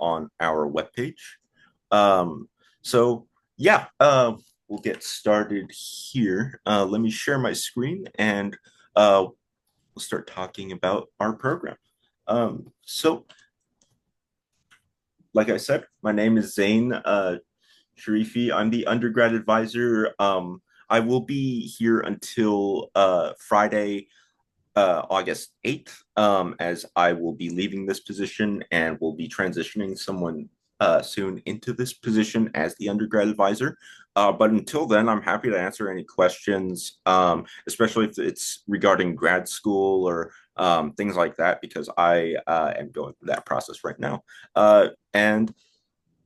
on our webpage. Um, so yeah, we'll get started here. Let me share my screen and we'll start talking about our program. So, like I said, my name is Zane Sharifi. I'm the undergrad advisor. I will be here until Friday, August 8th, as I will be leaving this position and will be transitioning someone soon into this position as the undergrad advisor. But until then, I'm happy to answer any questions, especially if it's regarding grad school or things like that, because I am going through that process right now. And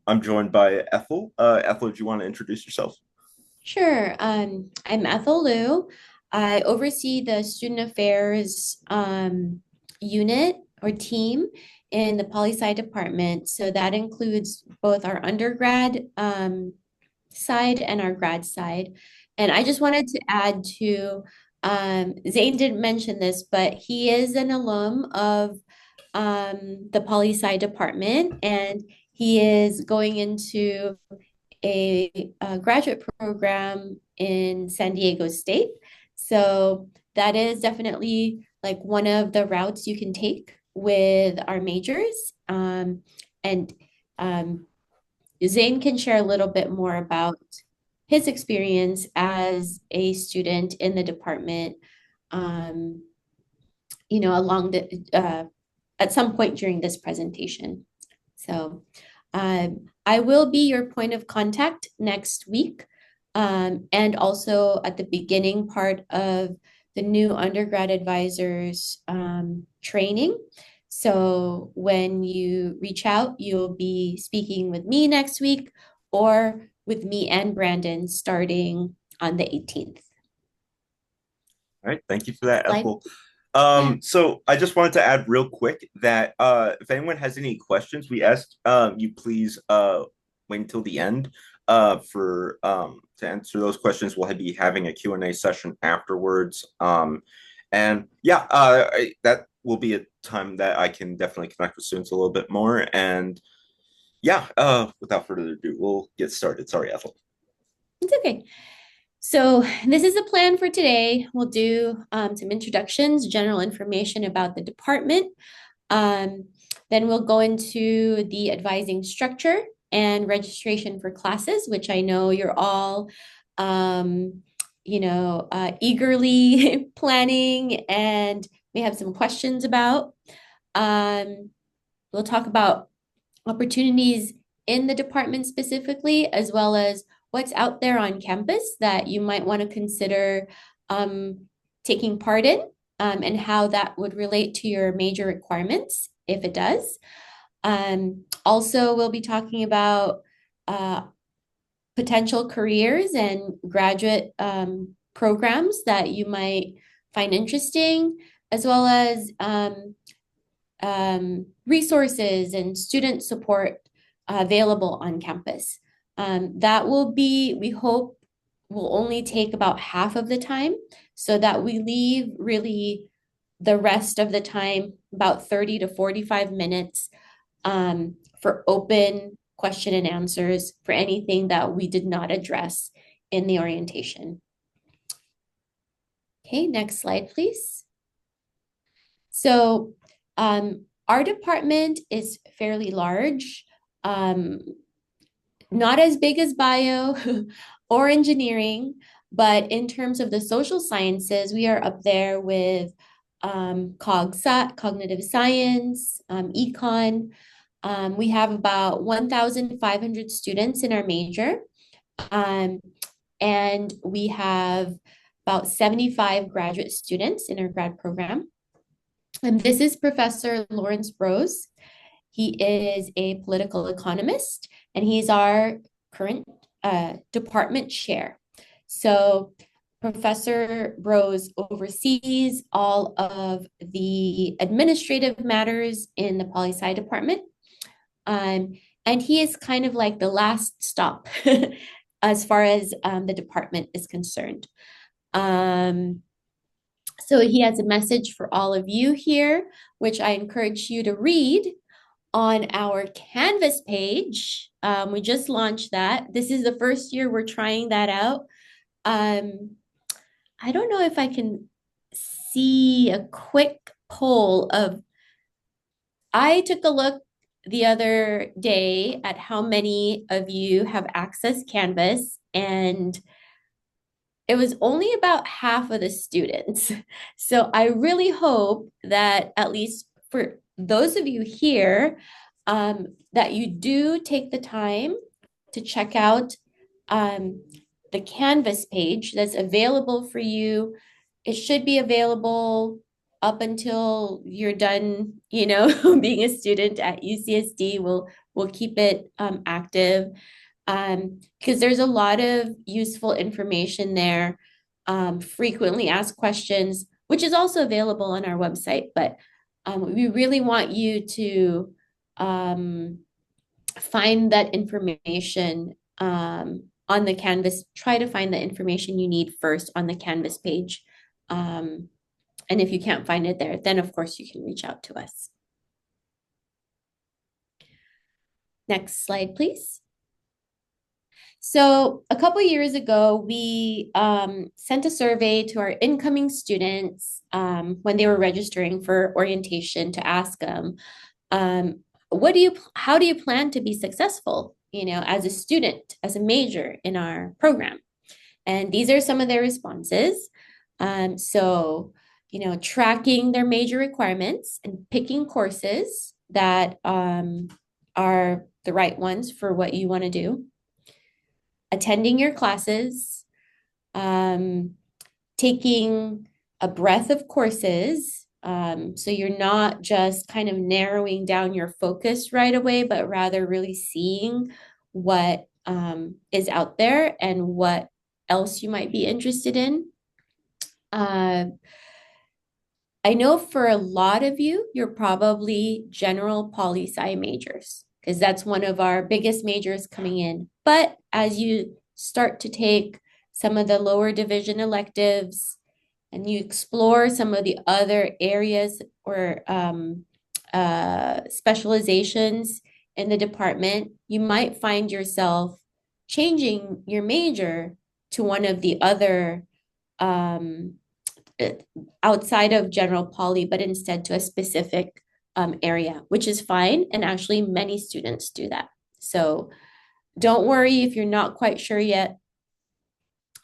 I'm joined by Ethel. Ethel, do you want to introduce yourself? Sure. I'm Ethel Liu. I oversee the student affairs unit or team in the poli sci department. So that includes both our undergrad side and our grad side. And I just wanted to add to Zane didn't mention this, but he is an alum of the poli sci department, and he is going into a graduate program in San Diego State. So that is definitely like one of the routes you can take with our majors. And Zane can share a little bit more about his experience as a student in the department, um, along at some point during this presentation. So I will be your point of contact next week, and also at the beginning part of the new undergrad advisors training. So when you reach out, you'll be speaking with me next week or with me and Brandon starting on the 18th. All right, thank you for Next that, slide. Ethel. Yeah. So I just wanted to add real quick that if anyone has any questions, we ask you please wait until the end for to answer those questions. We'll be having a Q&A session afterwards. And yeah, that will be a time that I can definitely connect with students a little bit more. And yeah, without further ado, we'll get started. Sorry, Ethel. It's okay. So this is the plan for today. We'll do some introductions, general information about the department. Um, then we'll go into the advising structure and registration for classes, which I know you're all, um, eagerly planning and may have some questions about. We'll talk about opportunities in the department specifically, as well as what's out there on campus that you might want to consider um, taking part in, and how that would relate to your major requirements, if it does. Also, we'll be talking about uh, potential careers and graduate programs that you might find interesting, as well as resources and student support available on campus. That will be, we hope, will only take about half of the time so that we leave really the rest of the time, about 30 to 45 minutes, for open question and answers for anything that we did not address in the orientation. Okay, next slide, please. So our department is fairly large, um, not as big as bio or engineering, but in terms of the social sciences, we are up there with cognitive science, econ. We have about 1,500 students in our major, um, and we have about 75 graduate students in our grad program. And this is Professor Lawrence Brose. He is a political economist, and he's our current department chair. So Professor Brose oversees all of the administrative matters in the poli sci department. Um, and he is kind of like the last stop as far as the department is concerned. Um, so he has a message for all of you here, which I encourage you to read on our Canvas page. We just launched that. This is the first year we're trying that out. Um, I don't know if I can see a quick poll of, I took a look the other day at how many of you have accessed Canvas, and it was only about half of the students. So I really hope that at least for those of you here, that you do take the time to check out um, the Canvas page that's available for you. It should be available up until you're done, being a student at UCSD. We'll keep it active because there's a lot of useful information there. Frequently asked questions, which is also available on our website, but we really want you to um, find that information on the Canvas. Try to find the information you need first on the Canvas page. And if you can't find it there, then of course you can reach out to us. Next slide, please. So a couple years ago, we sent a survey to our incoming students when they were registering for orientation to ask them, how do you plan to be successful, as a student, as a major in our program? And these are some of their responses. So, tracking their major requirements and picking courses that are the right ones for what you want to do, attending your classes, taking a breadth of courses. So you're not just kind of narrowing down your focus right away, but rather really seeing what is out there and what else you might be interested in. I know for a lot of you, you're probably general poli-sci majors because that's one of our biggest majors coming in. But as you start to take some of the lower division electives and you explore some of the other areas or specializations in the department, you might find yourself changing your major to one of the other outside of general poly, but instead to a specific area, which is fine. And actually, many students do that. So don't worry if you're not quite sure yet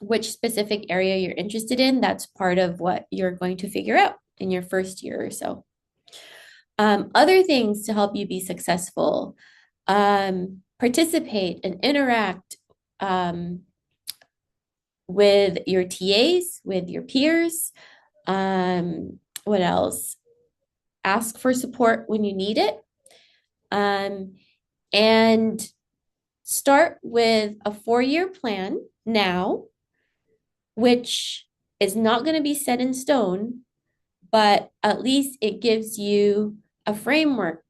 which specific area you're interested in. That's part of what you're going to figure out in your first year or so. Other things to help you be successful, participate and interact with your TAs, with your peers. What else? Ask for support when you need it. And start with a 4-year plan now, which is not going to be set in stone, but at least it gives you a framework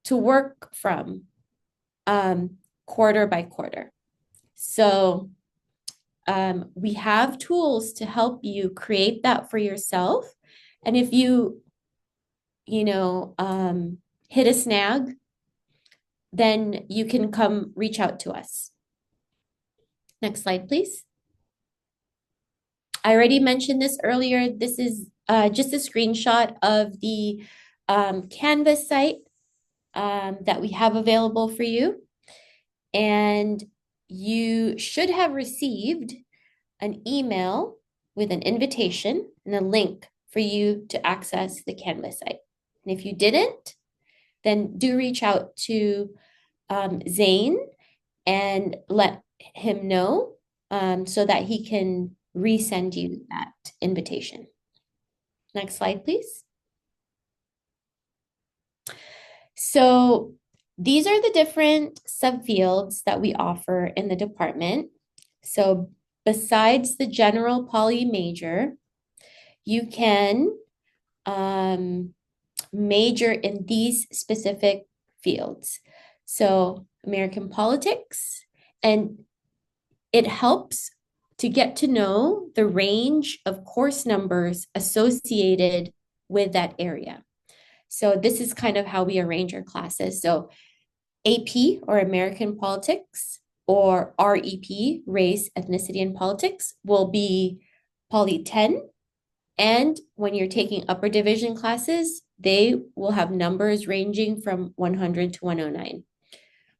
to work from quarter by quarter. So we have tools to help you create that for yourself. And if you, hit a snag, then you can come reach out to us. Next slide, please. I already mentioned this earlier. This is just a screenshot of the Canvas site that we have available for you. And you should have received an email with an invitation and a link for you to access the Canvas site. And if you didn't, then do reach out to Zane and let him know so that he can resend you that invitation. Next slide, please. So these are the different subfields that we offer in the department. So besides the general poly major, you can major in these specific fields. So American politics, and it helps to get to know the range of course numbers associated with that area. So this is kind of how we arrange our classes. So AP or American Politics or REP, Race, Ethnicity, and Politics will be Poly 10. And when you're taking upper division classes, they will have numbers ranging from 100 to 109.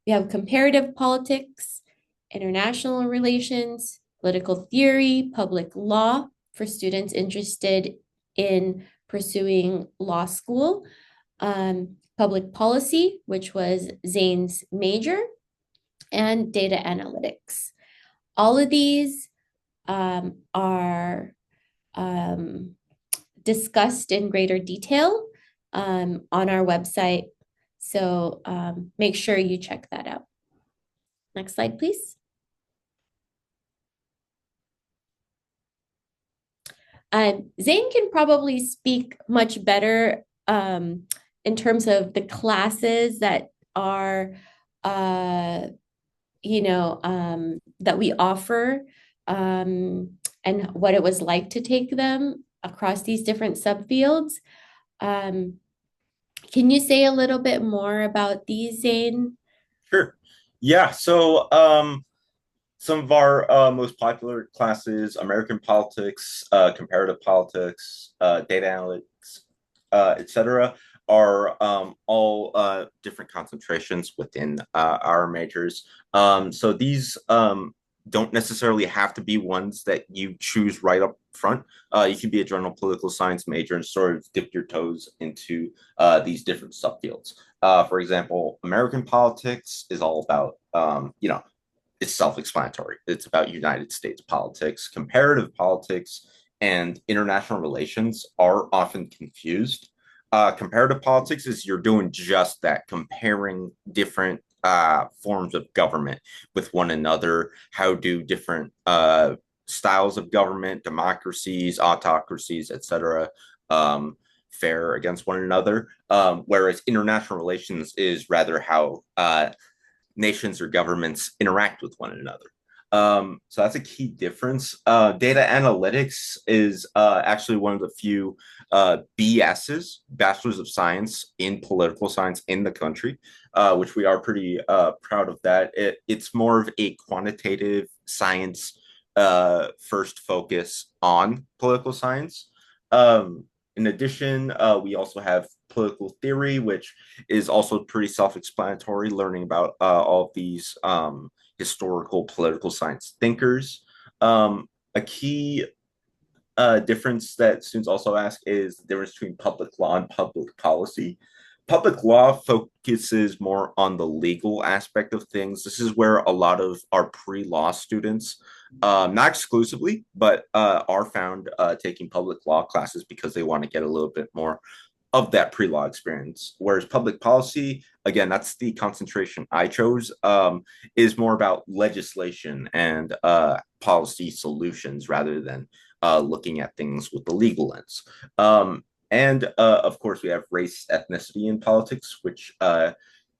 We have comparative politics, international relations, political theory, public law for students interested in pursuing law school, public policy, which was Zane's major, and data analytics. All of these are discussed in greater detail on our website. So make sure you check that out. Next slide, please. Zane can probably speak much better in terms of the classes that are, that we offer and what it was like to take them across these different subfields. Can you say a little bit more about these, Zane? Sure. Yeah. So, some of our most popular classes: American politics, comparative politics, data analytics, etc., are all different concentrations within our majors. So these don't necessarily have to be ones that you choose right up front. You can be a general political science major and sort of dip your toes into these different subfields. For example, American politics is all about, it's self-explanatory. It's about United States politics. Comparative politics and international relations are often confused. Comparative politics is you're doing just that, comparing different forms of government with one another. How do different styles of government, democracies, autocracies, etc., fare against one another? Whereas international relations is rather how nations or governments interact with one another. So that's a key difference. Data analytics is actually one of the few BSs, Bachelors of Science in Political Science in the country, which we are pretty proud of that. It's more of a quantitative science first focus on political science. In addition, we also have political theory, which is also pretty self-explanatory, learning about all of these historical political science thinkers. A key difference that students also ask is the difference between public law and public policy. Public law focuses more on the legal aspect of things. This is where a lot of our pre-law students, not exclusively, but are found taking public law classes because they want to get a little bit more of that pre-law experience. Whereas public policy, again, that's the concentration I chose, is more about legislation and policy solutions rather than looking at things with the legal lens. And of course, we have race, ethnicity, and politics, which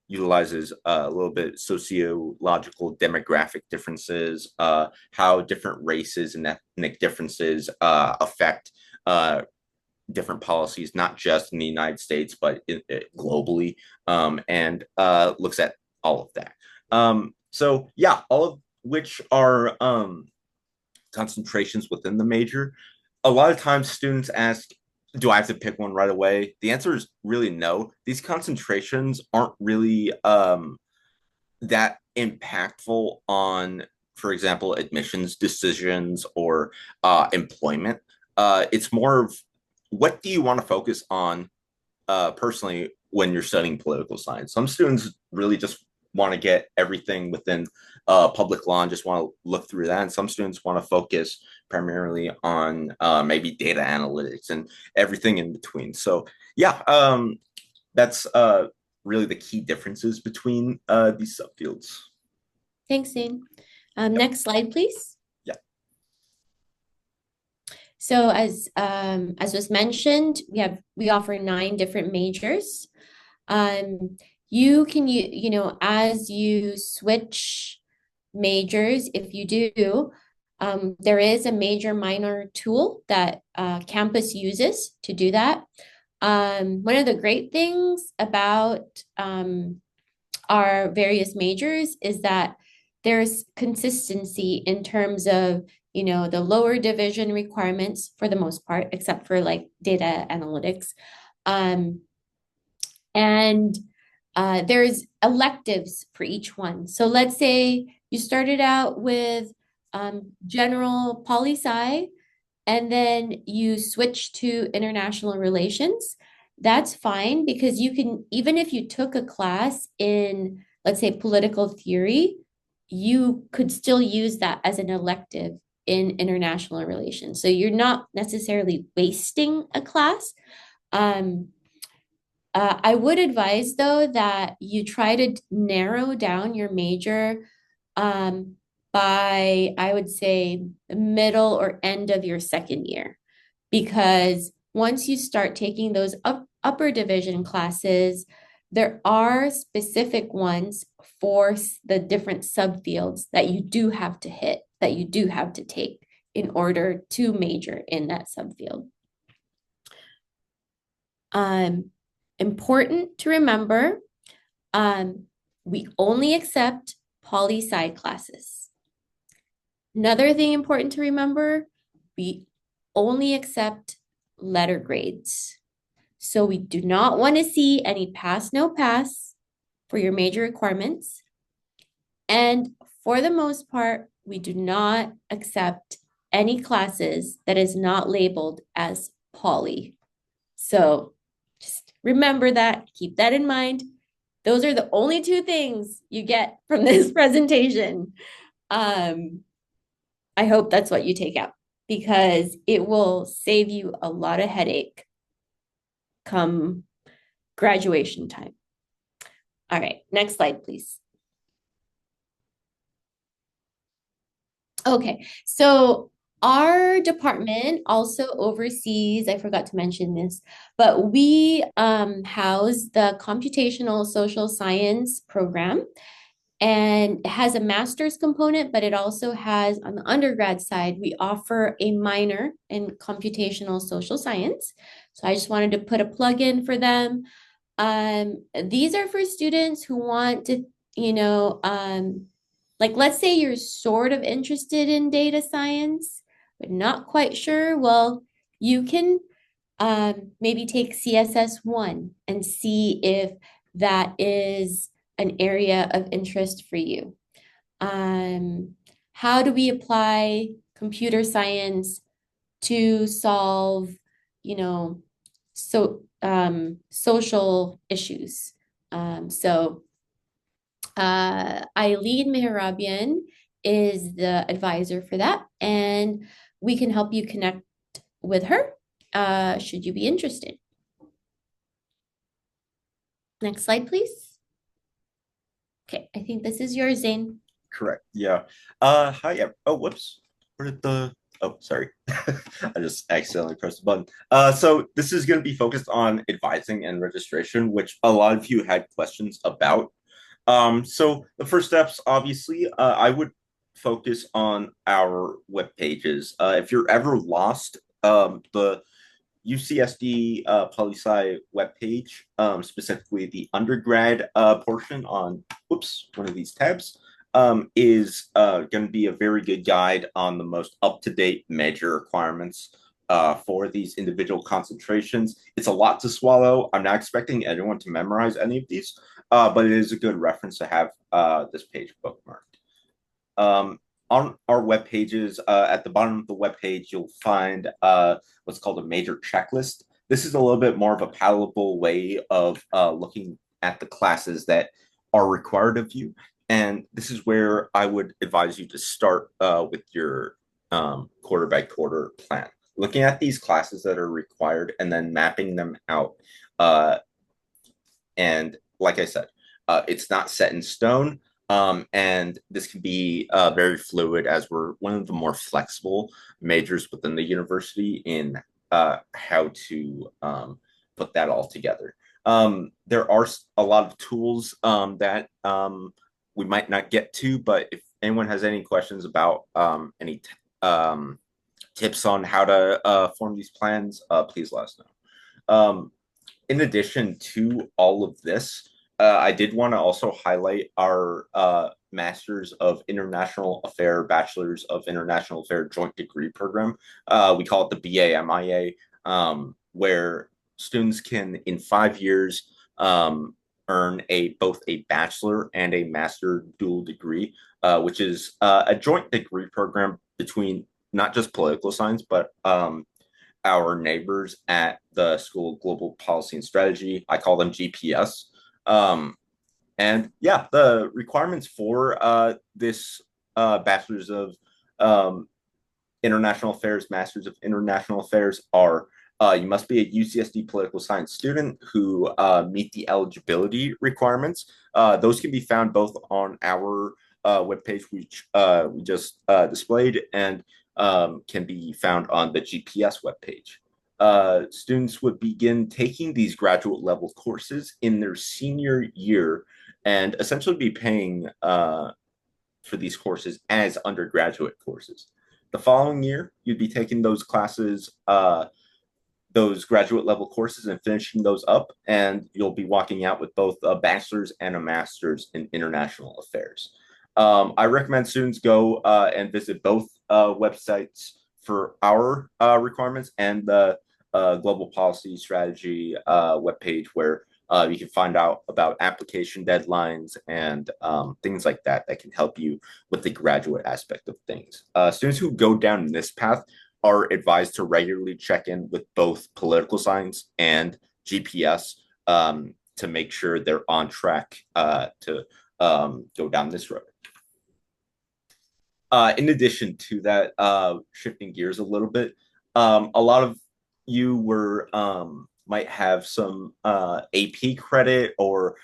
utilizes a little bit sociological demographic differences, how different races and ethnic differences affect different policies, not just in the United States, but globally, and looks at all of that. So, yeah, all of which are concentrations within the major. A lot of times students ask, do I have to pick one right away? The answer is really no. These concentrations aren't really that impactful on, for example, admissions decisions or employment. It's more of what do you want to focus on personally when you're studying political science. Some students really just want to get everything within public law and just want to look through that. And some students want to focus primarily on maybe data analytics and everything in between. So yeah, that's really the key differences between these subfields. Thanks, Zane. Yep. Next slide, please. Yeah. So as was mentioned, we offer 9 different majors. You can as you switch majors, if you do, there is a major minor tool that campus uses to do that. One of the great things about our various majors is that there's consistency in terms of, the lower division requirements for the most part, except for like data analytics. Um, and there's electives for each one. So let's say you started out with general poli sci, and then you switch to international relations. That's fine because you can, even if you took a class in, let's say, political theory, you could still use that as an elective in international relations. So you're not necessarily wasting a class. Um, I would advise, though, that you try to narrow down your major um, by, I would say, the middle or end of your second year. Because once you start taking those upper division classes, there are specific ones for the different subfields that you do have to hit, that you do have to take in order to major in that subfield. Um, Important to remember, um, we only accept poli sci classes. Another thing important to remember, we only accept letter grades. So we do not want to see any pass, no pass for your major requirements. And for the most part, we do not accept any classes that is not labeled as poly. So just remember that, keep that in mind. Those are the only two things you get from this presentation. Um, I hope that's what you take out because it will save you a lot of headache come graduation time. All right, next slide, please. Okay, so our department also oversees, I forgot to mention this, but we house the computational social science program. And it has a master's component, but it also has on the undergrad side, we offer a minor in computational social science. So I just wanted to put a plug in for them. These are for students who want to, like let's say you're sort of interested in data science, but not quite sure. Well, you can maybe take CSS1 and see if that is an area of interest for you. Um, how do we apply computer science to solve, you know, social issues? Eileen Mehrabian is the advisor for that, and we can help you connect with her should you be interested. Next slide, please. Okay, I think this is yours, Zane. Correct. Yeah. Hi. Oh, whoops. Where did the? Oh, sorry. I just accidentally pressed the button. So this is going to be focused on advising and registration, which a lot of you had questions about. So the first steps, obviously, I would focus on our web pages. If you're ever lost, the UCSD Poli Sci webpage, specifically the undergrad portion on, whoops, one of these tabs, is going to be a very good guide on the most up-to-date major requirements for these individual concentrations. It's a lot to swallow. I'm not expecting anyone to memorize any of these, but it is a good reference to have this page bookmarked. On our web pages, at the bottom of the web page, you'll find what's called a major checklist. This is a little bit more of a palatable way of looking at the classes that are required of you. And this is where I would advise you to start with your quarter by quarter plan. Looking at these classes that are required and then mapping them out. And like I said, it's not set in stone. And this can be very fluid as we're one of the more flexible majors within the university in how to put that all together. There are a lot of tools that we might not get to, but if anyone has any questions about any tips on how to form these plans, please let us know. In addition to all of this, I did want to also highlight our Masters of International Affair, Bachelors of International Affair joint degree program. We call it the BAMIA, where students can, in 5 years, earn both a bachelor and a master dual degree, which is a joint degree program between not just political science, but our neighbors at the School of Global Policy and Strategy. I call them GPS. And yeah, the requirements for this Bachelor's of um, International Affairs, Masters of International Affairs are you must be a UCSD Political Science student who meet the eligibility requirements. Those can be found both on our webpage, which we just displayed, and can be found on the GPS webpage. Students would begin taking these graduate level courses in their senior year and essentially be paying for these courses as undergraduate courses. The following year, you'd be taking those classes, those graduate level courses, and finishing those up, and you'll be walking out with both a bachelor's and a master's in international affairs. I recommend students go and visit both websites for our requirements and the global policy strategy webpage, where you can find out about application deadlines and things like that that can help you with the graduate aspect of things. Students who go down this path are advised to regularly check in with both political science and GPS to make sure they're on track to go down this road. In addition to that, shifting gears a little bit, a lot of you were might have some AP credit, or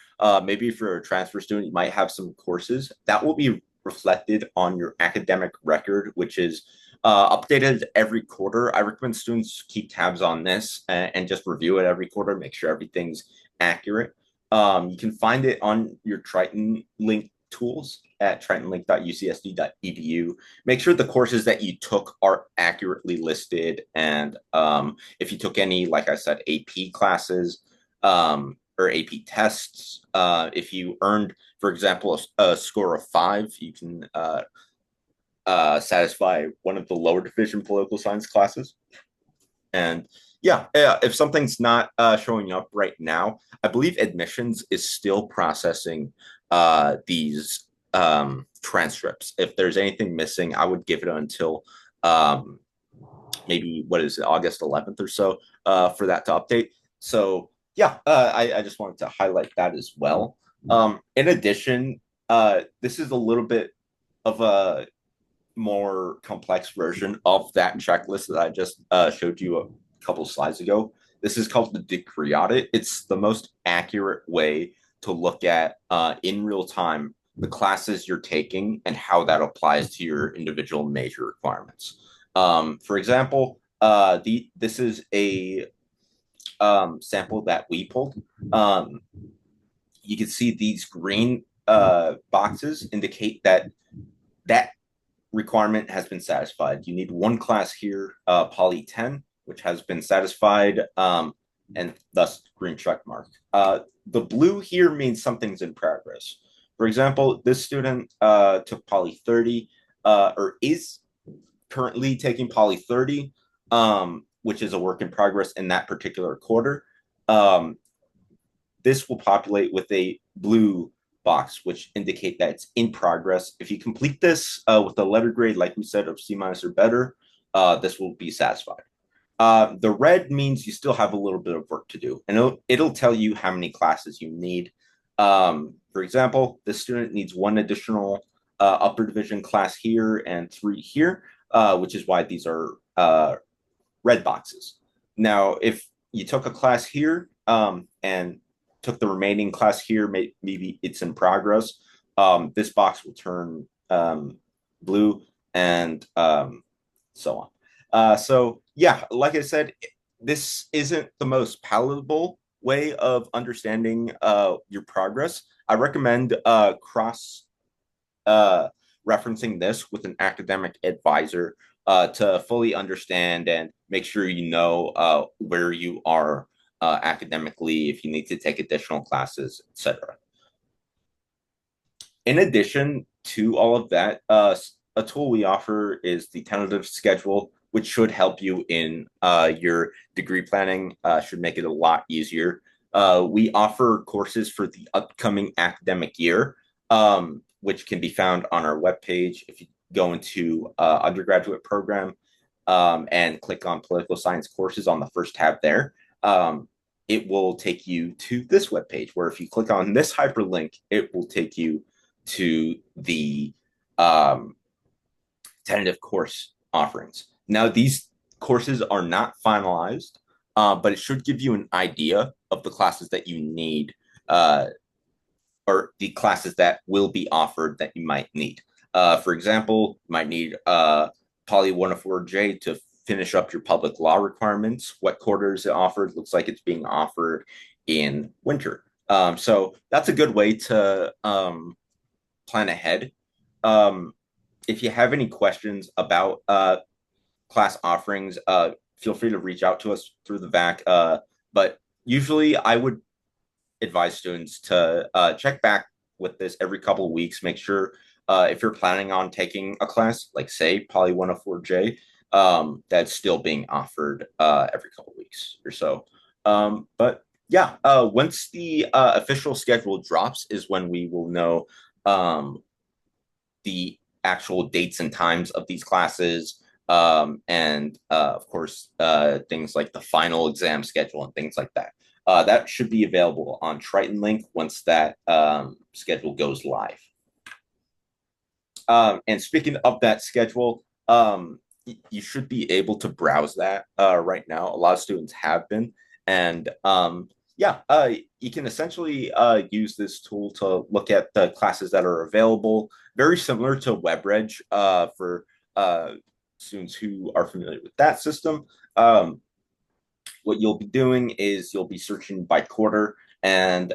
maybe if you're a transfer student, you might have some courses that will be reflected on your academic record, which is updated every quarter. I recommend students keep tabs on this and just review it every quarter, make sure everything's accurate. You can find it on your Triton link tools at tritonlink.ucsd.edu. Make sure the courses that you took are accurately listed. And if you took any, like I said, AP classes or AP tests, if you earned, for example, a score of 5, you can satisfy one of the lower division political science classes. And yeah, if something's not showing up right now, I believe admissions is still processing these transcripts. If there's anything missing, I would give it until um, maybe what is it, August 11th or so for that to update. So yeah, I just wanted to highlight that as well. In addition, this is a little bit of a more complex version of that checklist that I just showed you a couple slides ago. This is called the degree audit. It's the most accurate way to look at in real time the classes you're taking and how that applies to your individual major requirements. For example, this is a sample that we pulled. You can see these green boxes indicate that requirement has been satisfied. You need one class here, Poly 10, which has been satisfied, and thus green check mark. The blue here means something's in progress. For example, this student took Poly 30 or is currently taking Poly 30, which is a work in progress in that particular quarter. Um, this will populate with a blue box, which indicate that it's in progress. If you complete this with a letter grade, like we said, of C minus or better, this will be satisfied. The red means you still have a little bit of work to do, and it'll tell you how many classes you need. For example, this student needs one additional upper division class here and 3 here, which is why these are red boxes. Now, if you took a class here and took the remaining class here, maybe it's in progress, this box will turn blue and so on. So yeah, like I said, this isn't the most palatable way of understanding your progress. I recommend cross referencing this with an academic advisor to fully understand and make sure you know where you are academically, if you need to take additional classes, etc. In addition to all of that, a tool we offer is the tentative schedule, which should help you in your degree planning, should make it a lot easier. We offer courses for the upcoming academic year, which can be found on our webpage. If you go into undergraduate program and click on political science courses on the first tab there, it will take you to this webpage where if you click on this hyperlink, it will take you to the um, tentative course offerings. Now, these courses are not finalized, but it should give you an idea of the classes that you need uh, or the classes that will be offered that you might need. For example, you might need Poly 104J to finish up your public law requirements. What quarter is it offered? Looks like it's being offered in winter. So that's a good way to plan ahead. Um, if you have any questions about class offerings, feel free to reach out to us through the VAC. But usually, I would advise students to check back with this every couple of weeks. Make sure if you're planning on taking a class, like say Poly 104J, that's still being offered every couple of weeks or so. But yeah, once the official schedule drops is when we will know um, the actual dates and times of these classes. And of course, things like the final exam schedule and things like that. That should be available on Triton Link once that schedule goes live. And speaking of that schedule, you should be able to browse that right now. A lot of students have been. And yeah, you can essentially use this tool to look at the classes that are available, very similar to WebReg for students who are familiar with that system. What you'll be doing is you'll be searching by quarter and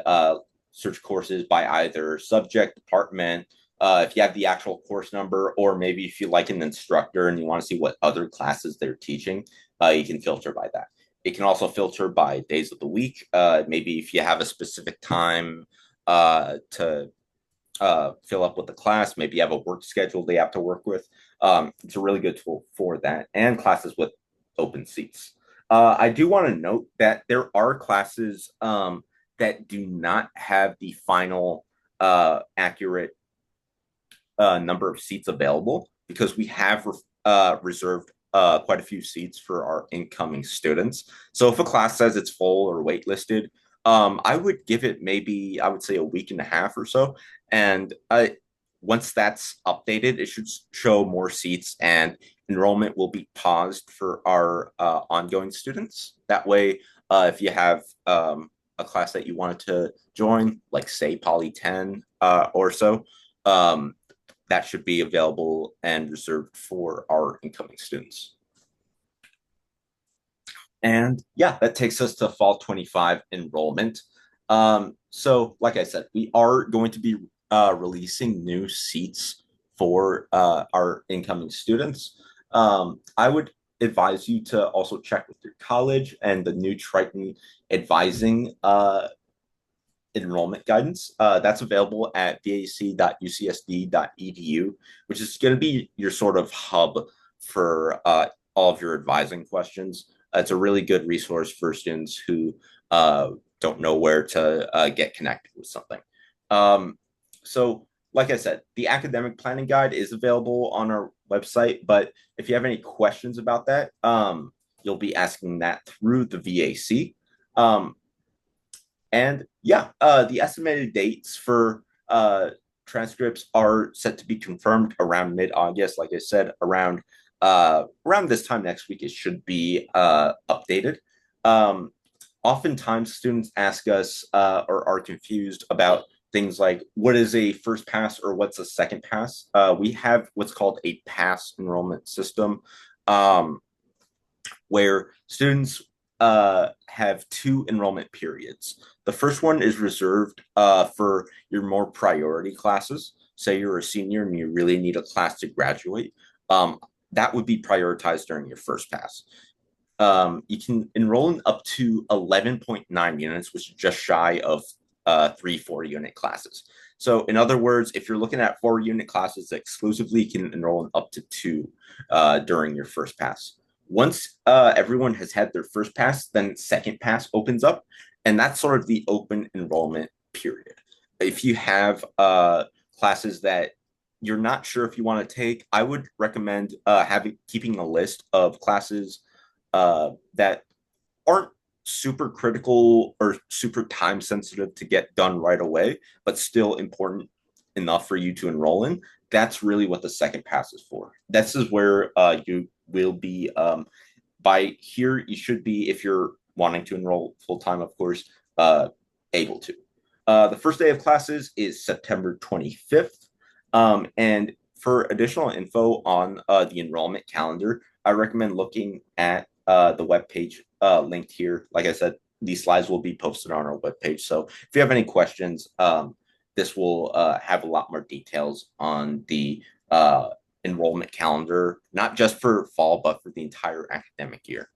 search courses by either subject, department, if you have the actual course number, or maybe if you like an instructor and you want to see what other classes they're teaching, you can filter by that. It can also filter by days of the week. Maybe if you have a specific time to fill up with the class, maybe you have a work schedule they have to work with. It's a really good tool for that, and classes with open seats. I do want to note that there are classes that do not have the final accurate number of seats available because we have reserved quite a few seats for our incoming students. So if a class says it's full or waitlisted, I would give it maybe, I would say, a week and a half or so. And once that's updated, it should show more seats and enrollment will be paused for our ongoing students. That way, if you have a class that you wanted to join, like say Poly 10 or so, that should be available and reserved for our incoming students. And yeah, that takes us to fall 25 enrollment. So like I said, we are going to be releasing new seats for our incoming students. I would advise you to also check with your college and the new Triton advising enrollment guidance. That's available at vac.ucsd.edu, which is going to be your sort of hub for all of your advising questions. It's a really good resource for students who don't know where to get connected with something. So, like I said, the academic planning guide is available on our website, but if you have any questions about that, you'll be asking that through the VAC. And yeah, the estimated dates for transcripts are set to be confirmed around mid-August. Like I said, around this time next week, it should be updated. Oftentimes, students ask us or are confused about things like what is a first pass or what's a second pass. We have what's called a pass enrollment system, where students have two enrollment periods. The first one is reserved for your more priority classes. Say you're a senior and you really need a class to graduate. That would be prioritized during your first pass. You can enroll in up to 11.9 units, which is just shy of three 4 unit classes. So, in other words, if you're looking at 4 unit classes exclusively, you can enroll in up to two during your first pass. Once everyone has had their first pass, then second pass opens up, and that's sort of the open enrollment period. If you have classes that you're not sure if you want to take, I would recommend having keeping a list of classes that aren't super critical or super time sensitive to get done right away, but still important enough for you to enroll in. That's really what the second pass is for. This is where you will be by here. You should be, if you're wanting to enroll full time, of course, able to. The first day of classes is September 25th. And for additional info on the enrollment calendar, I recommend looking at the webpage linked here. Like I said, these slides will be posted on our webpage. So if you have any questions, this will have a lot more details on the enrollment calendar, not just for fall, but for the entire academic year.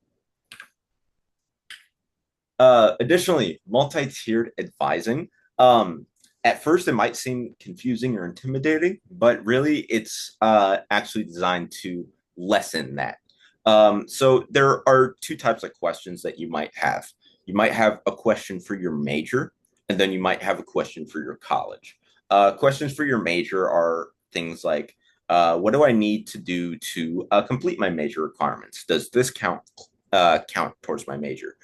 Additionally, multi-tiered advising. At first, it might seem confusing or intimidating, but really, it's actually designed to lessen that. So there are two types of questions that you might have. You might have a question for your major, and then you might have a question for your college. Questions for your major are things like, what do I need to do to complete my major requirements? Does this count towards my major?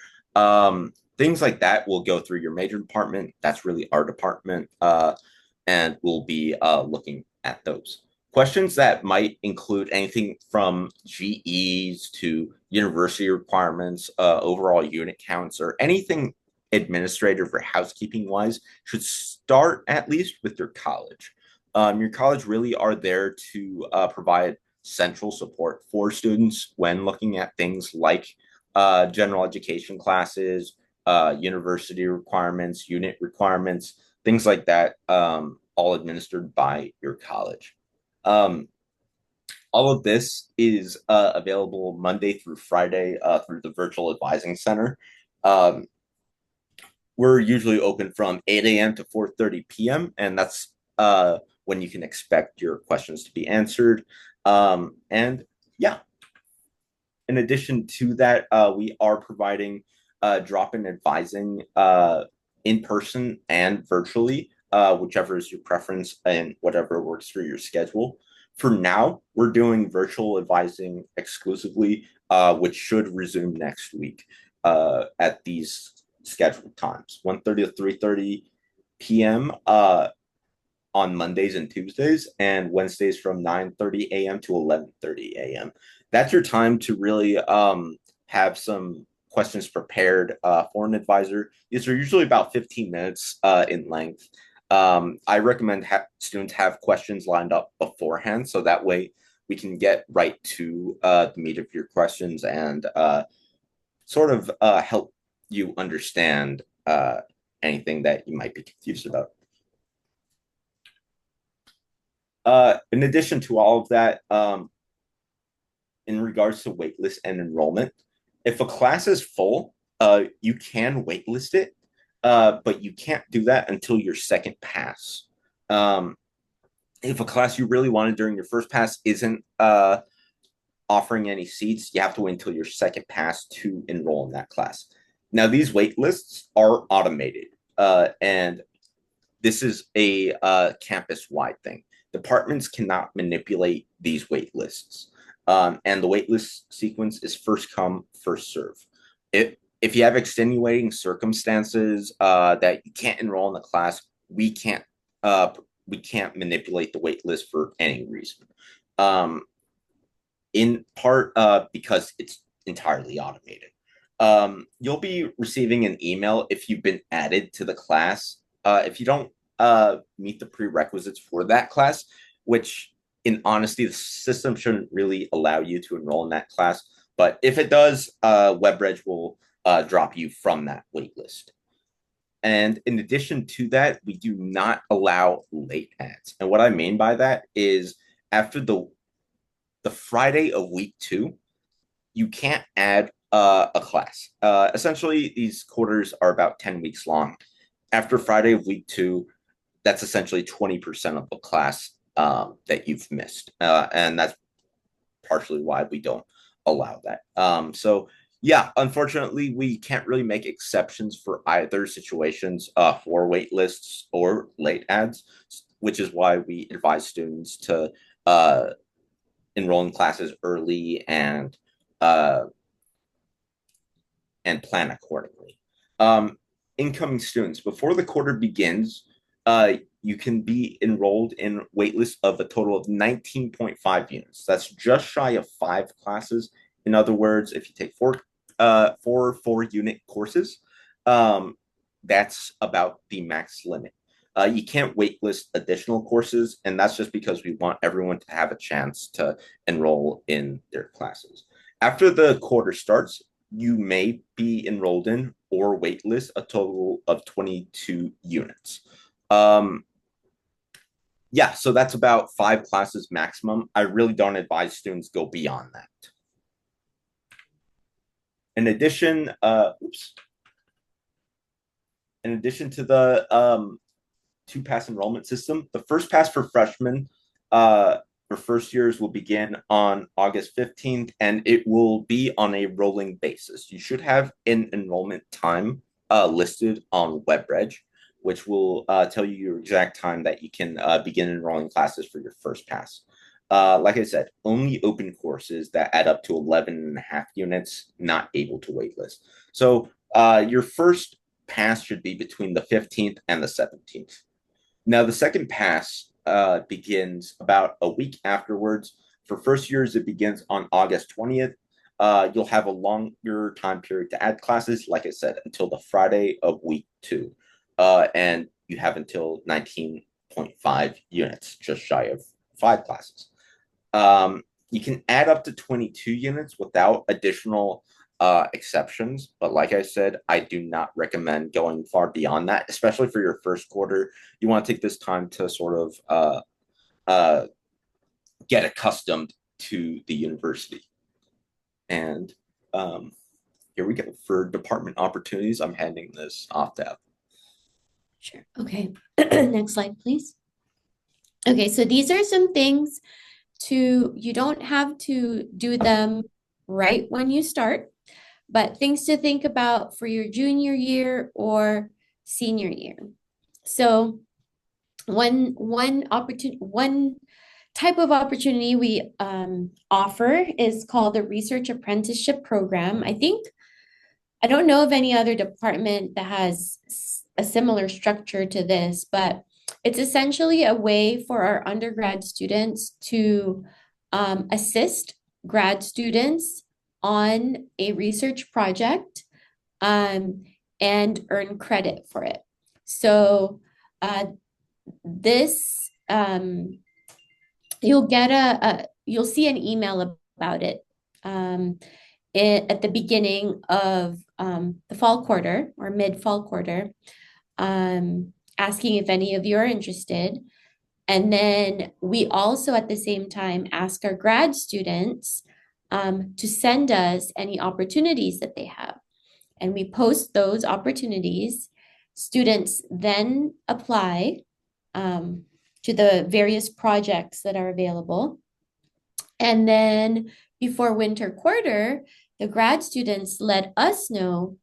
Things like that will go through your major department. That's really our department, and we'll be looking at those. Questions that might include anything from GEs to university requirements, overall unit counts, or anything administrative or housekeeping wise should start at least with your college. Your college really are there to provide central support for students when looking at things like general education classes, university requirements, unit requirements, things like that, all administered by your college. Um, all of this is available Monday through Friday through the Virtual Advising Center. Um, we're usually open from 8 a.m. to 4:30 p.m., and that's when you can expect your questions to be answered. And yeah, in addition to that, we are providing drop-in advising in person and virtually, whichever is your preference and whatever works for your schedule. For now, we're doing virtual advising exclusively, which should resume next week at these scheduled times, 1:30 to 3:30 p.m. On Mondays and Tuesdays, and Wednesdays from 9:30 a.m. to 11:30 a.m. That's your time to really have some questions prepared for an advisor. These are usually about 15 minutes in length. I recommend students have questions lined up beforehand, so that way we can get right to the meat of your questions and sort of help you understand anything that you might be confused about. In addition to all of that, in regards to waitlist and enrollment, if a class is full, you can waitlist it, but you can't do that until your second pass. Um, if a class you really wanted during your first pass isn't offering any seats, you have to wait until your second pass to enroll in that class. Now, these wait lists are automated, and this is a campus-wide thing. Departments cannot manipulate these wait lists. And the waitlist sequence is first come, first serve. If you have extenuating circumstances that you can't enroll in the class, we can't manipulate the waitlist for any reason. In part because it's entirely automated. You'll be receiving an email if you've been added to the class. If you don't meet the prerequisites for that class, which in honesty, the system shouldn't really allow you to enroll in that class. But if it does, WebReg will drop you from that waitlist. And in addition to that, we do not allow late ads. And what I mean by that is after the Friday of week 2, you can't add a class. Essentially, these quarters are about 10 weeks long. After Friday of week two, that's essentially 20% of the class that you've missed. And that's partially why we don't allow that. So, yeah, unfortunately, we can't really make exceptions for either situations for wait lists or late ads, which is why we advise students to uh, enroll in classes early uh, and plan accordingly. Incoming students, before the quarter begins, you can be enrolled in waitlist of a total of 19.5 units. That's just shy of 5 classes. In other words, if you take four unit courses, that's about the max limit. You can't waitlist additional courses, and that's just because we want everyone to have a chance to enroll in their classes. After the quarter starts, you may be enrolled in or waitlist a total of 22 units. Um, yeah, so that's about 5 classes maximum. I really don't advise students go beyond that. In addition, in addition to the two pass enrollment system, the first pass for freshmen for first years will begin on August 15th, and it will be on a rolling basis. You should have an enrollment time listed on WebReg, which will tell you your exact time that you can begin enrolling classes for your first pass. Like I said, only open courses that add up to 11 and a half units, not able to waitlist. So your first pass should be between the 15th and the 17th. Now, the second pass begins about a week afterwards. For first years, it begins on August 20th. You'll have a longer time period to add classes, like I said, until the Friday of week two. And you have until 19.5 units, just shy of 5 classes. You can add up to 22 units without additional exceptions. But like I said, I do not recommend going far beyond that, especially for your first quarter. You want to take this time to sort of uh, get accustomed to the university. And here we go for department opportunities. I'm handing this off to. Sure. Okay. Next slide, please. Okay, so these are some things you don't have to do them right when you start, but things to think about for your junior year or senior year. So one type of opportunity we offer is called the Research Apprenticeship Program. I don't know of any other department that has a similar structure to this, but it's essentially a way for our undergrad students to assist grad students on a research project and earn credit for it. So this you'll see an email about it at the beginning of the fall quarter or mid-fall quarter, asking if any of you are interested. And then we also at the same time ask our grad students to send us any opportunities that they have. And we post those opportunities. Students then apply to the various projects that are available. And then before winter quarter, the grad students let us know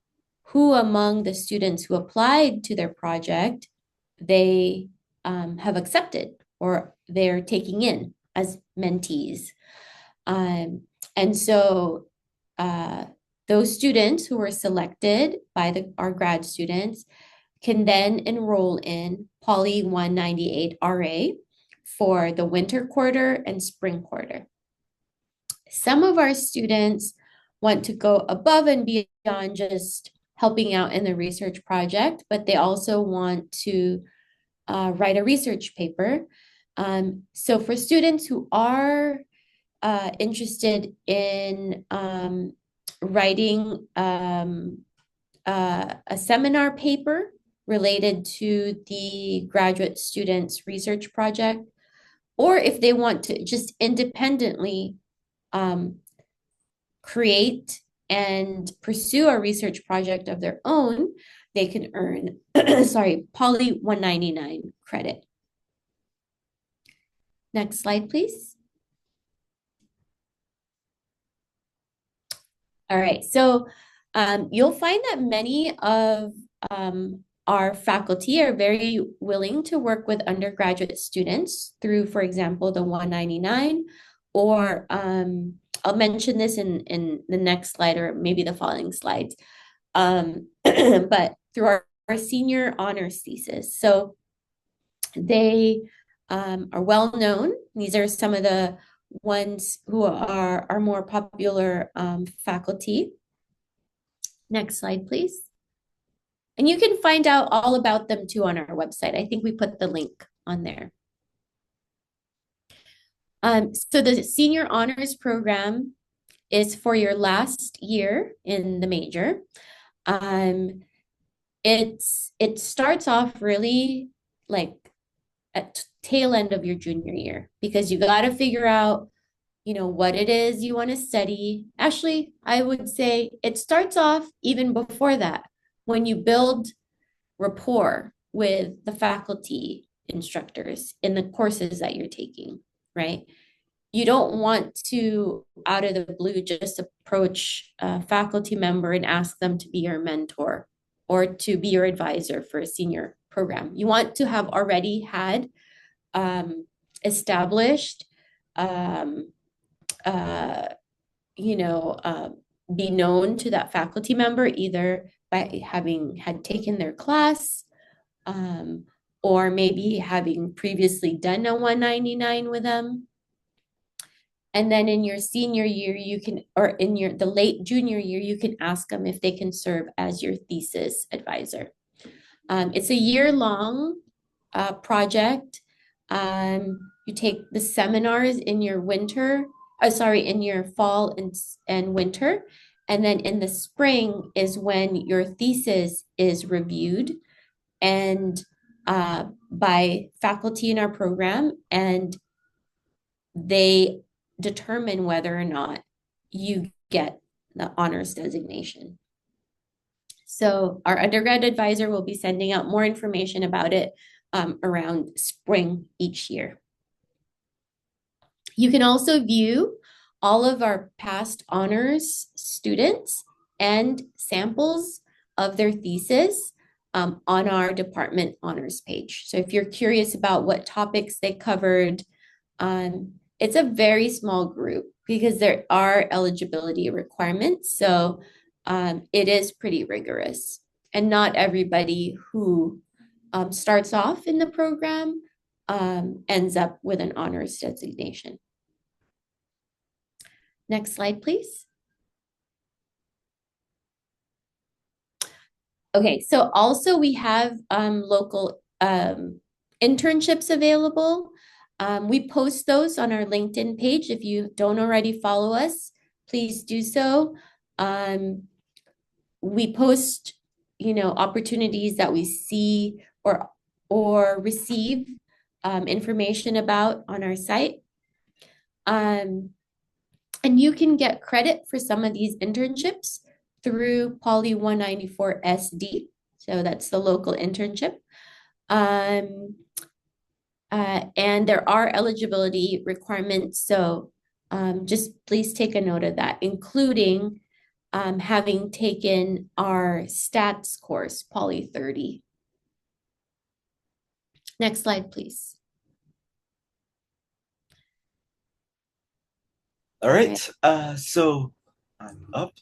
who among the students who applied to their project they have accepted or they're taking in as mentees. And so those students who were selected by our grad students can then enroll in Poly 198 RA for the winter quarter and spring quarter. Some of our students want to go above and beyond just helping out in the research project, but they also want to write a research paper. So for students who are interested in writing a seminar paper related to the graduate students' research project, or if they want to just independently create and pursue a research project of their own, they can earn, sorry, Poly 199 credit. Next slide, please. All right, so you'll find that many of our faculty are very willing to work with undergraduate students through, for example, the 199, or I'll mention this in the next slide or maybe the following slides, but through our senior honors thesis. So they are well known. These are some of the ones who are more popular faculty. Next slide, please. And you can find out all about them too on our website. I think we put the link on there. So the senior honors program is for your last year in the major. It starts off really like at tail end of your junior year, because you got to figure out, what it is you want to study. Actually, I would say it starts off even before that, when you build rapport with the faculty instructors in the courses that you're taking, right? You don't want to, out of the blue, just approach a faculty member and ask them to be your mentor or to be your advisor for a senior program. You want to have already had established, be known to that faculty member, either by having had taken their class, or maybe having previously done a 199 with them. And then in your senior year, or in the late junior year, you can ask them if they can serve as your thesis advisor. It's a year-long project. You take the seminars in your in your fall and winter. And then in the spring is when your thesis is reviewed and by faculty in our program, and they determine whether or not you get the honors designation. So our undergrad advisor will be sending out more information about it around spring each year. You can also view all of our past honors students and samples of their thesis on our department honors page. So if you're curious about what topics they covered, it's a very small group because there are eligibility requirements. So it is pretty rigorous. And not everybody who starts off in the program ends up with an honors designation. Next slide, please. Okay, so also we have local internships available. We post those on our LinkedIn page. If you don't already follow us, please do so. We post, opportunities that we see or receive information about on our site. And you can get credit for some of these internships through Poly 194 SD. So that's the local internship. And there are eligibility requirements. So just please take a note of that, including having taken our stats course, Poly 30. Next slide, please. All right. So I'm up.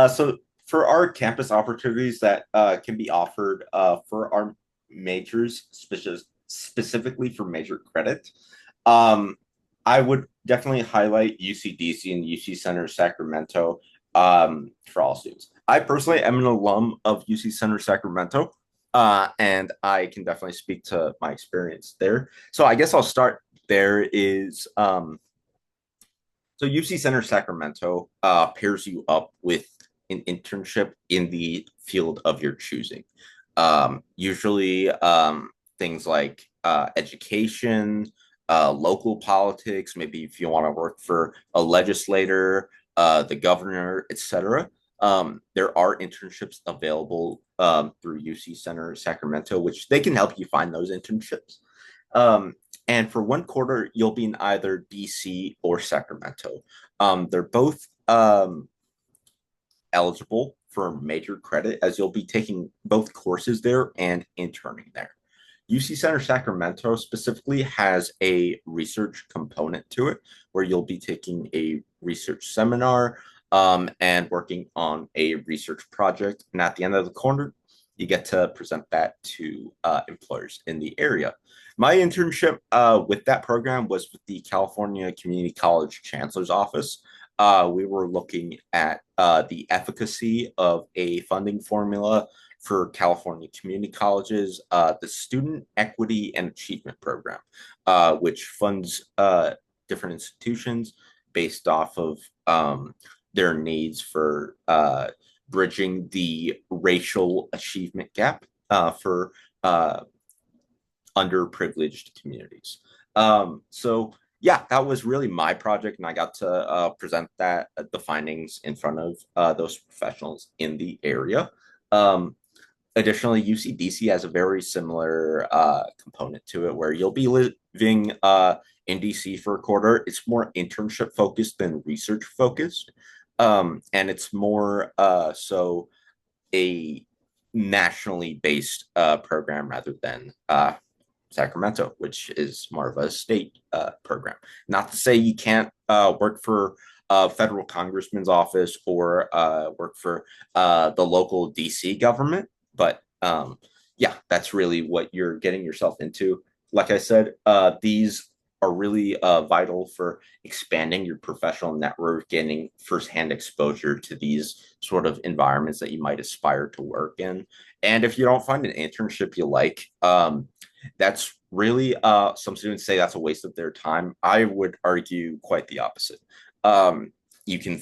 So for our campus opportunities that can be offered for our majors, specifically for major credit, I would definitely highlight UCDC and UC Center Sacramento for all students. I personally am an alum of UC Center Sacramento, and I can definitely speak to my experience there. So I guess I'll start there is so UC Center Sacramento pairs you up with an internship in the field of your choosing. Usually things like education, local politics, maybe if you want to work for a legislator, the governor, etc. There are internships available through UC Center Sacramento, which they can help you find those internships. And for 1 quarter, you'll be in either DC or Sacramento. They're both eligible for major credit as you'll be taking both courses there and interning there. UC Center Sacramento specifically has a research component to it where you'll be taking a research seminar and working on a research project. And at the end of the corner, you get to present that to employers in the area. My internship with that program was with the California Community College Chancellor's Office. We were looking at the efficacy of a funding formula for California community colleges, the Student Equity and Achievement Program, which funds different institutions based off of their needs for bridging the racial achievement gap for underprivileged communities. So yeah, that was really my project, and I got to present that the findings in front of those professionals in the area. Additionally, UCDC has a very similar component to it, where you'll be living in DC for 1 quarter. It's more internship focused than research focused, and it's more so a nationally based program rather than Sacramento, which is more of a state program. Not to say you can't work for a federal congressman's office or work for the local DC government, but yeah, that's really what you're getting yourself into. Like I said, these are really vital for expanding your professional network, getting firsthand exposure to these sort of environments that you might aspire to work in. And if you don't find an internship you like, that's really some students say that's a waste of their time. I would argue quite the opposite. You can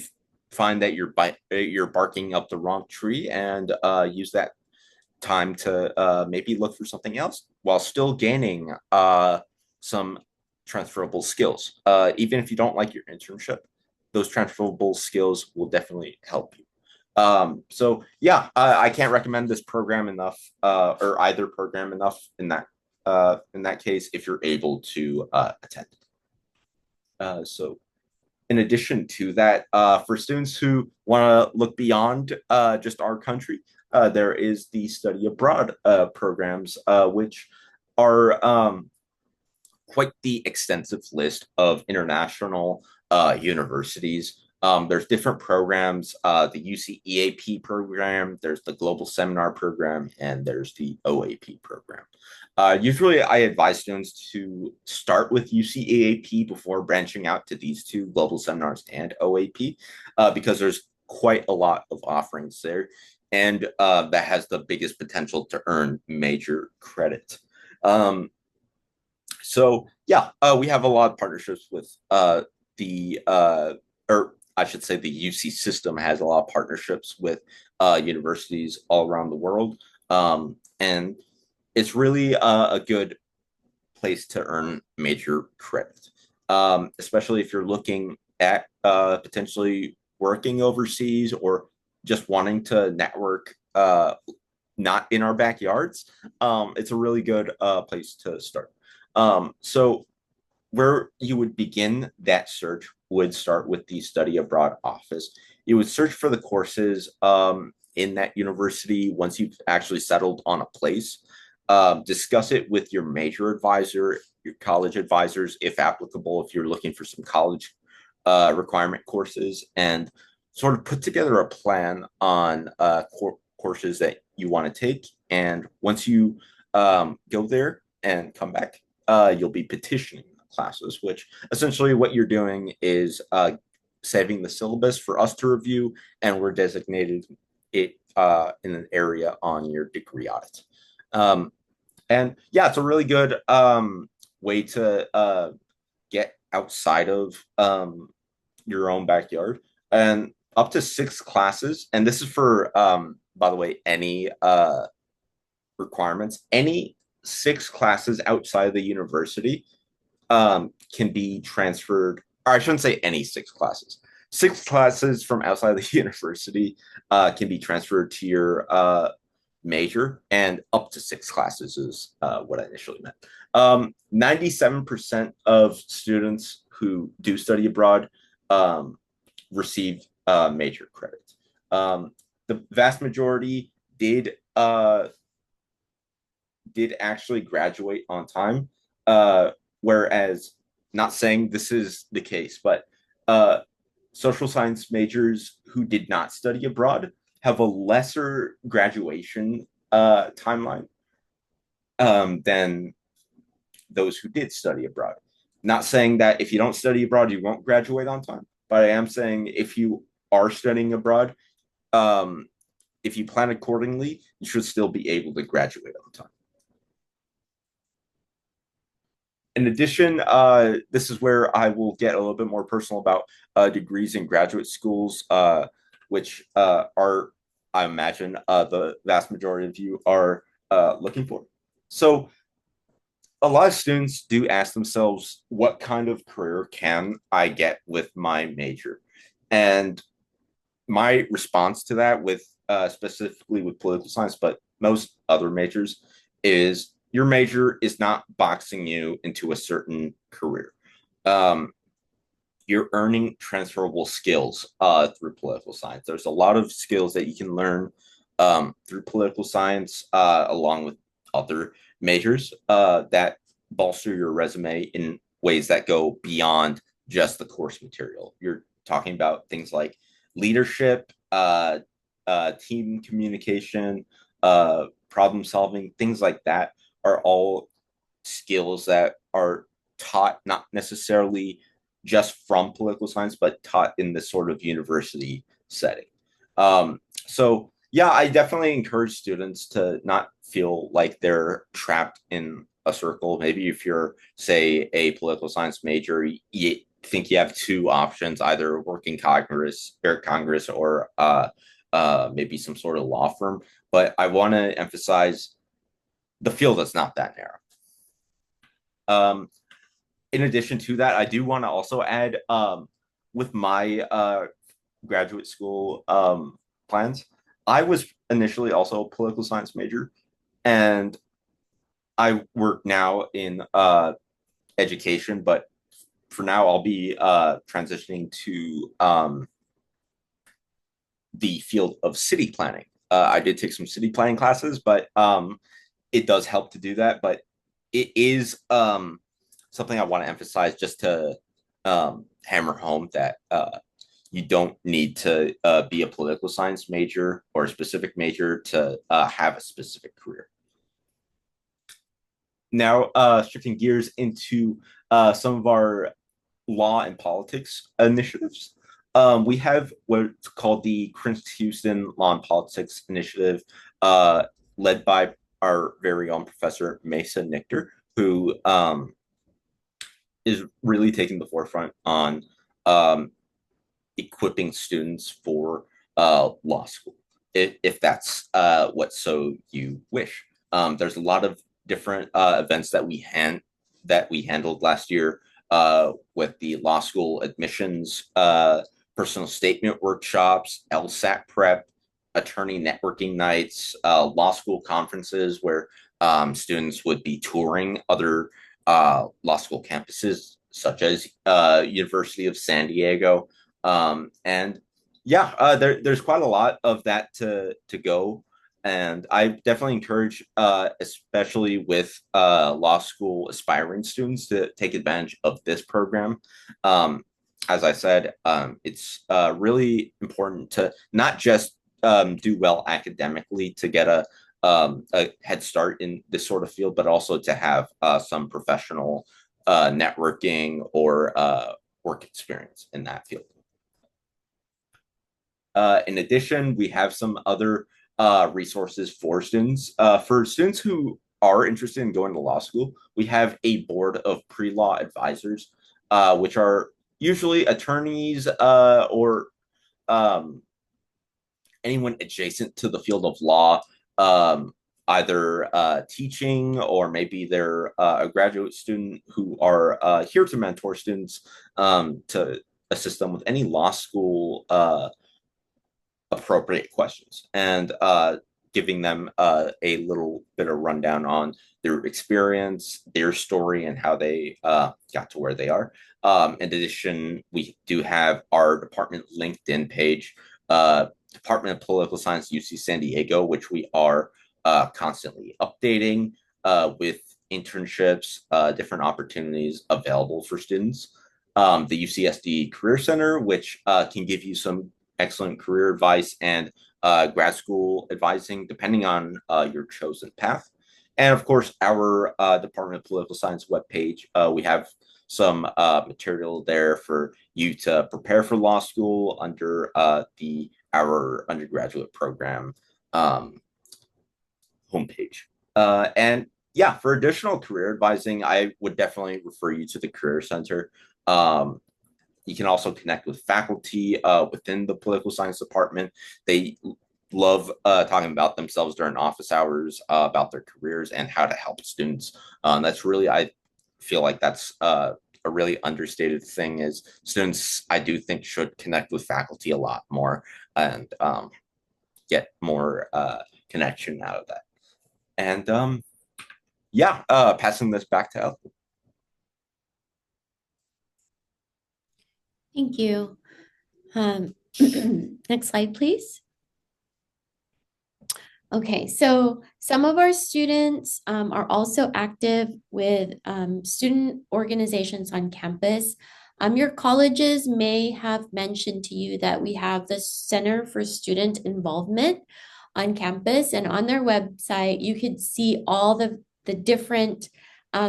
find that you're barking up the wrong tree and use that time to maybe look for something else while still gaining some transferable skills. Even if you don't like your internship, those transferable skills will definitely help you. So yeah, I can't recommend this program enough, or either program enough in that case, if you're able to attend. So in addition to that, for students who want to look beyond just our country, there is the study abroad programs, which are quite the extensive list of international universities. There's different programs, the UC EAP program, there's the Global Seminar Program, and there's the OAP program. Usually, I advise students to start with UC EAP before branching out to these two, Global Seminars and OAP, because there's quite a lot of offerings there, and that has the biggest potential to earn major credit. So yeah, we have a lot of partnerships with or I should say the UC system has a lot of partnerships with universities all around the world. And it's really a good place to earn major credit, especially if you're looking at potentially working overseas or just wanting to network not in our backyards. It's a really good place to start. So where you would begin that search would start with the study abroad office. You would search for the courses in that university once you've actually settled on a place. Discuss it with your major advisor, your college advisors, if applicable, if you're looking for some college requirement courses, and sort of put together a plan on courses that you want to take. And once you go there and come back, you'll be petitioning classes, which essentially what you're doing is saving the syllabus for us to review, and we're designated it in an area on your degree audit. And yeah, it's a really good way to get outside of your own backyard, and up to 6 classes. And this is for, by the way, any requirements, any 6 classes outside of the university can be transferred, or I shouldn't say any 6 classes. Six classes from outside the university can be transferred to your major, and up to six classes is what I initially meant. 97% of students who do study abroad um, receive major credit. The vast majority did actually graduate on time, whereas not saying this is the case, but uh, social science majors who did not study abroad have a lesser graduation timeline than those who did study abroad. Not saying that if you don't study abroad, you won't graduate on time, but I am saying if you are studying abroad, um, if you plan accordingly, you should still be able to graduate on time. In addition, this is where I will get a little bit more personal about degrees in graduate schools, which are, I imagine, the vast majority of you are looking for. So, a lot of students do ask themselves, what kind of career can I get with my major? And my response to that, with specifically with political science, but most other majors, is your major is not boxing you into a certain career. Um, you're earning transferable skills through political science. There's a lot of skills that you can learn through political science, along with other majors that bolster your resume in ways that go beyond just the course material. You're talking about things like leadership, team communication, problem solving, things like that are all skills that are taught not necessarily just from political science, but taught in this sort of university setting. So, yeah, I definitely encourage students to not feel like they're trapped in a circle. Maybe if you're, say, a political science major, you think you have two options: either work in Congress, or maybe some sort of law firm. But I want to emphasize the field is not that narrow. Um, in addition to that, I do want to also add, with my graduate school plans, I was initially also a political science major, and I work now in education, but for now I'll be transitioning to the field of city planning. I did take some city planning classes, but it does help to do that. But it is something I want to emphasize, just to hammer home that you don't need to be a political science major or a specific major to have a specific career. Now, shifting gears into some of our law and politics initiatives. We have what's called the Chris Houston Law and Politics Initiative, led by our very own Professor Mesa Nichter, who is really taking the forefront on equipping students for law school, if that's what so you wish. There's a lot of different events that we handled last year with the law school admissions, personal statement workshops, LSAT prep, attorney networking nights, law school conferences where students would be touring other law school campuses, such as University of San Diego. And yeah, there's quite a lot of that to go. And I definitely encourage, especially with law school aspiring students, to take advantage of this program. As I said, it's really important to not just do well academically to get a head start in this sort of field, but also to have some professional networking or work experience in that field. In addition, we have some other resources for students. For students who are interested in going to law school, we have a board of pre-law advisors, which are usually attorneys or um, anyone adjacent to the field of law, either teaching, or maybe they're a graduate student who are here to mentor students to assist them with any law school appropriate questions and giving them a little bit of rundown on their experience, their story, and how they got to where they are. In addition, we do have our department LinkedIn page, Department of Political Science, UC San Diego, which we are constantly updating with internships, different opportunities available for students. The UCSD Career Center, which can give you some excellent career advice and grad school advising, depending on your chosen path. And of course, our Department of Political Science webpage, we have some material there for you to prepare for law school under our undergraduate program homepage. And yeah, for additional career advising, I would definitely refer you to the Career Center. You can also connect with faculty within the political science department. They love talking about themselves during office hours, about their careers and how to help students. That's really, I feel like that's a really understated thing is students, I do think, should connect with faculty a lot more and get more connection out of that. And yeah, passing this back to Ellen. Thank you. Next slide, please. Okay, so some of our students are also active with student organizations on campus. Your colleges may have mentioned to you that we have the Center for Student Involvement on campus, and on their website, you could see all the different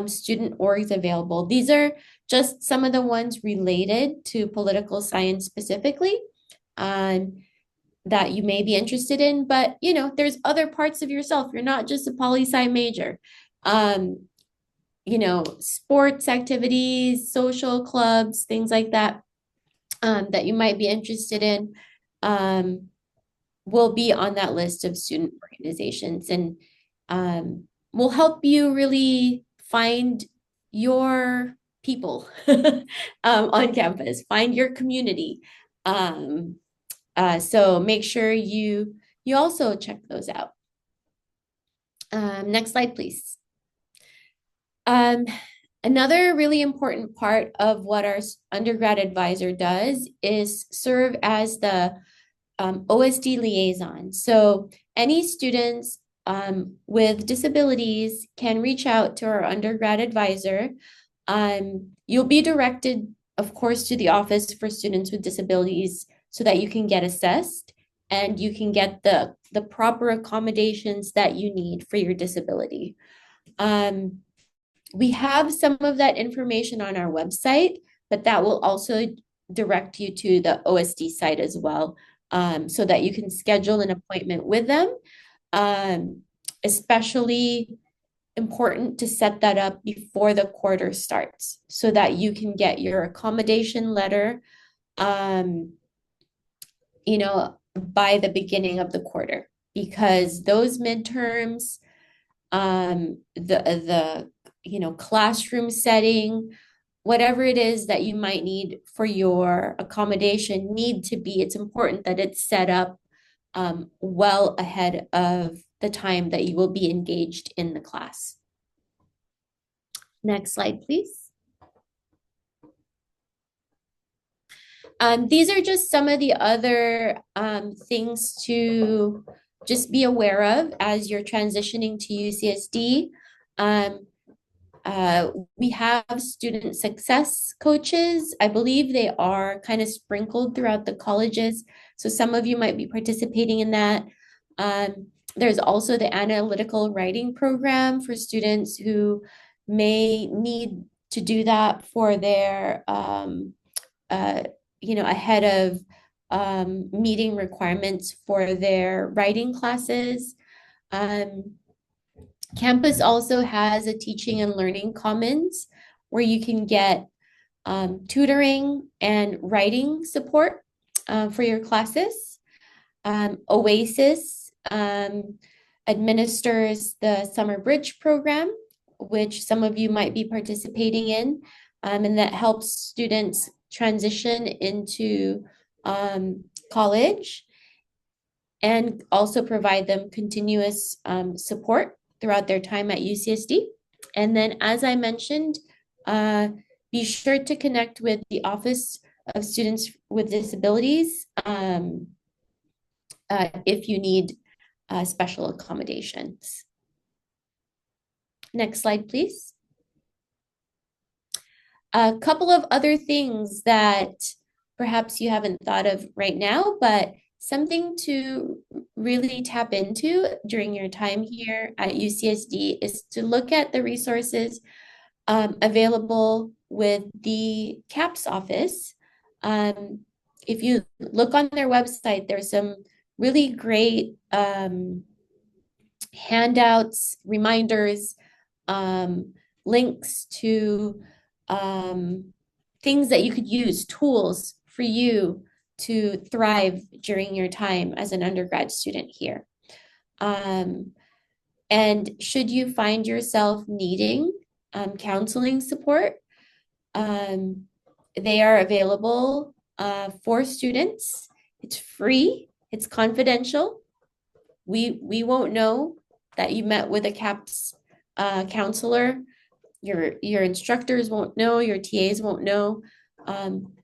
student orgs available. These are just some of the ones related to political science specifically. That you may be interested in, but you know, there's other parts of yourself. You're not just a poli-sci major. You know, sports activities, social clubs, things like that, that you might be interested in, will be on that list of student organizations and will help you really find your people on campus, find your community. So make sure you also check those out. Next slide, please. Another really important part of what our undergrad advisor does is serve as the OSD liaison. So any students with disabilities can reach out to our undergrad advisor. You'll be directed, of course, to the Office for Students with Disabilities so that you can get assessed and you can get the proper accommodations that you need for your disability. We have some of that information on our website, but that will also direct you to the OSD site as well, so that you can schedule an appointment with them. Especially important to set that up before the quarter starts so that you can get your accommodation letter, you know, by the beginning of the quarter, because those midterms, the you know, classroom setting, whatever it is that you might need for your accommodation it's important that it's set up well ahead of the time that you will be engaged in the class. Next slide, please. These are just some of the other things to just be aware of as you're transitioning to UCSD. We have student success coaches. I believe they are kind of sprinkled throughout the colleges. So some of you might be participating in that. There's also the analytical writing program for students who may need to do that for their, you know, ahead of meeting requirements for their writing classes. Campus also has a teaching and learning commons where you can get tutoring and writing support for your classes. Oasis administers the Summer Bridge program, which some of you might be participating in, and that helps students transition into college, and also provide them continuous support throughout their time at UCSD. And then, as I mentioned, be sure to connect with the Office of Students with Disabilities if you need special accommodations. Next slide, please. A couple of other things that perhaps you haven't thought of right now, but something to really tap into during your time here at UCSD is to look at the resources available with the CAPS office. If you look on their website, there's some really great handouts, reminders, links to things that you could use, tools for you to thrive during your time as an undergrad student here. And should you find yourself needing counseling support, they are available for students. It's free, it's confidential. We won't know that you met with a CAPS counselor. Your instructors won't know, your TAs won't know.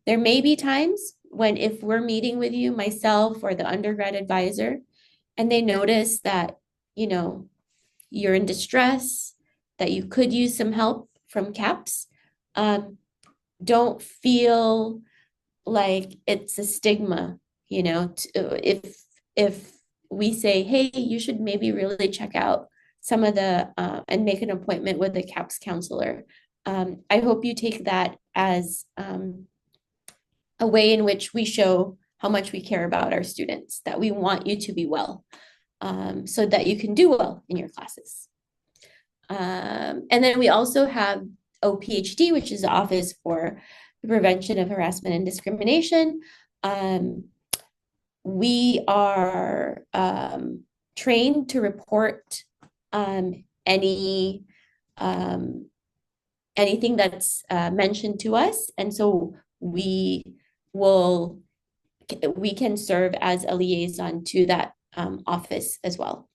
There may be times when, if we're meeting with you, myself or the undergrad advisor, and they notice that, you're in distress, that you could use some help from CAPS, don't feel like it's a stigma, if we say, hey, you should maybe really check out some of the and make an appointment with a CAPS counselor. I hope you take that as a way in which we show how much we care about our students, that we want you to be well, so that you can do well in your classes. And then we also have OPHD, which is the Office for the Prevention of Harassment and Discrimination. We are trained to report any anything that's mentioned to us, and so we can serve as a liaison to that office as well,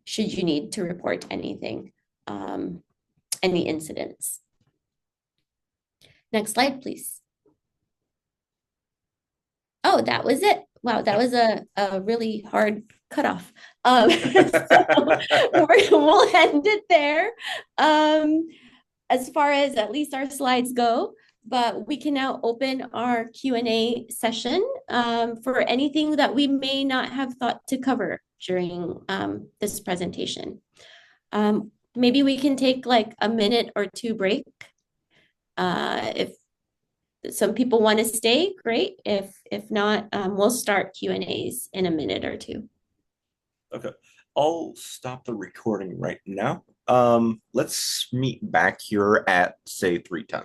should you need to report anything, any incidents. Next slide, please. Oh, that was it. Wow, that was a really hard cutoff. So we'll end it there, as far as at least our slides go. But we can now open our Q&A session for anything that we may not have thought to cover during this presentation. Maybe we can take like a minute or two break. If some people want to stay, great. If not, we'll start Q&As in a minute or two. Okay, I'll stop the recording right now. Let's meet back here at say 3:10.